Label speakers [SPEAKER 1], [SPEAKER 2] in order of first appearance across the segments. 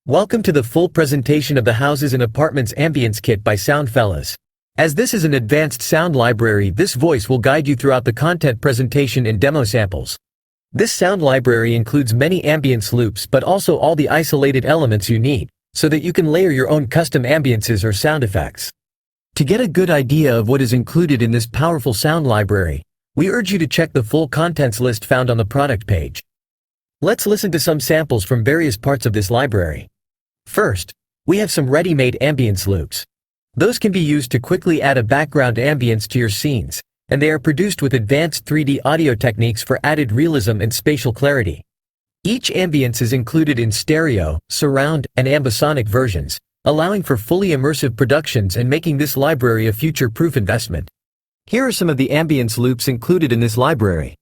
[SPEAKER 1] Welcome to the full presentation of the Houses and Apartments Ambience Kit by Soundfellas. As this is an advanced sound library, this voice will guide you throughout the content presentation and demo samples. This sound library includes many ambience loops but also all the isolated elements you need, so that you can layer your own custom ambiences or sound effects. To get a good idea of what is included in this powerful sound library, we urge you to check the full contents list found on the product page. Let's listen to some samples from various parts of this library. First, we have some ready-made ambience loops. Those can be used to quickly add a background ambience to your scenes, and they are produced with advanced 3D audio techniques for added realism and spatial clarity. Each ambience is included in stereo, surround, and ambisonic versions, allowing for fully immersive productions and making this library a future-proof investment. Here are some of the ambience loops included in this library.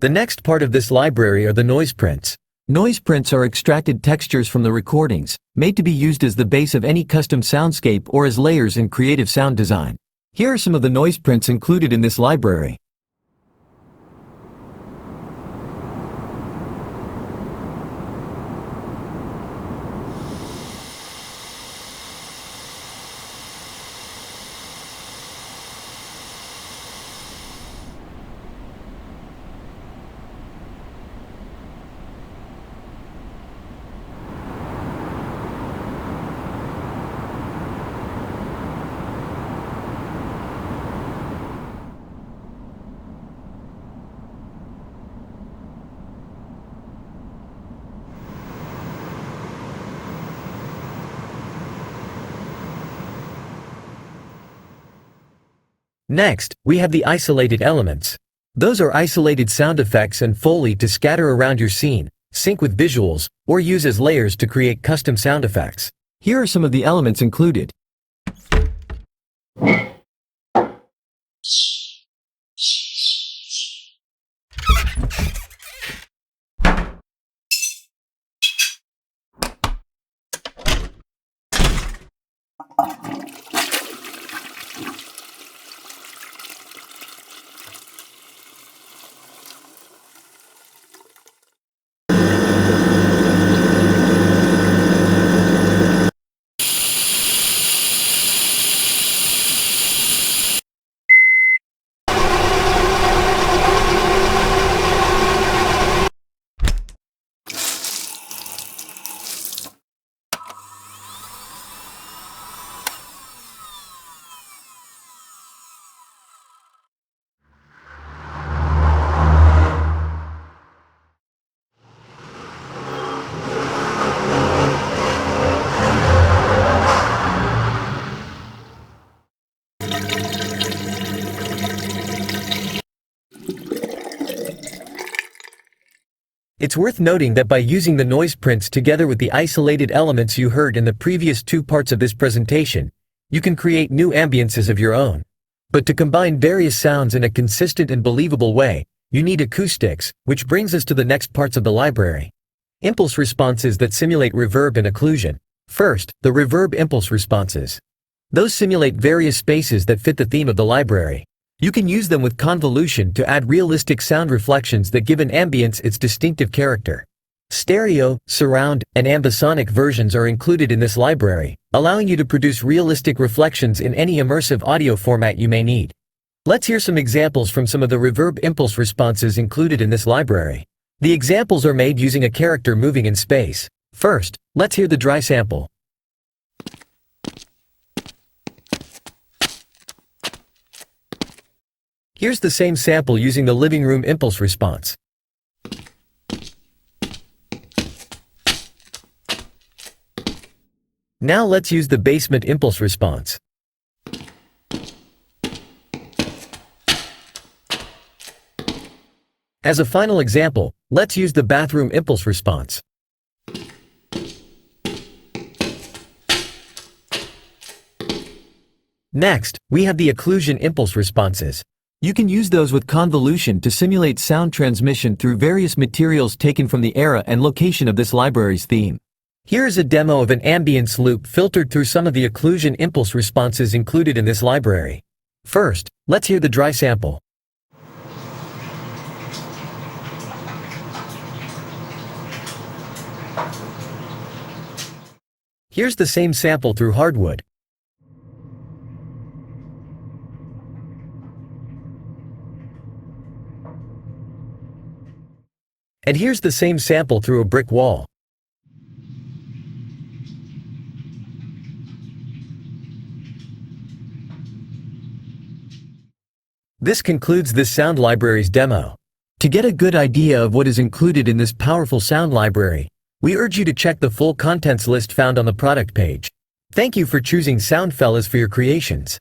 [SPEAKER 1] The next part of this library are the noise prints. Noise prints are extracted textures from the recordings, made to be used as the base of any custom soundscape or as layers in creative sound design. Here are some of the noise prints included in this library. Next, we have the isolated elements. Those are isolated sound effects and Foley to scatter around your scene, sync with visuals, or use as layers to create custom sound effects. Here are some of the elements included. It's worth noting that by using the noise prints together with the isolated elements you heard in the previous two parts of this presentation, you can create new ambiences of your own. But to combine various sounds in a consistent and believable way, you need acoustics, which brings us to the next parts of the library. Impulse responses that simulate reverb and occlusion. First, the reverb impulse responses. Those simulate various spaces that fit the theme of the library. You can use them with convolution to add realistic sound reflections that give an ambience its distinctive character. Stereo, surround, and ambisonic versions are included in this library, allowing you to produce realistic reflections in any immersive audio format you may need. Let's hear some examples from some of the reverb impulse responses included in this library. The examples are made using a character moving in space. First, let's hear the dry sample. Here's the same sample using the living room impulse response. Now let's use the basement impulse response. As a final example, let's use the bathroom impulse response. Next, we have the occlusion impulse responses. You can use those with convolution to simulate sound transmission through various materials taken from the era and location of this library's theme. Here is a demo of an ambience loop filtered through some of the occlusion impulse responses included in this library. First, let's hear the dry sample. Here's the same sample through hardwood. And here's the same sample through a brick wall. This concludes this sound library's demo. To get a good idea of what is included in this powerful sound library, we urge you to check the full contents list found on the product page. Thank you for choosing Soundfellas for your creations.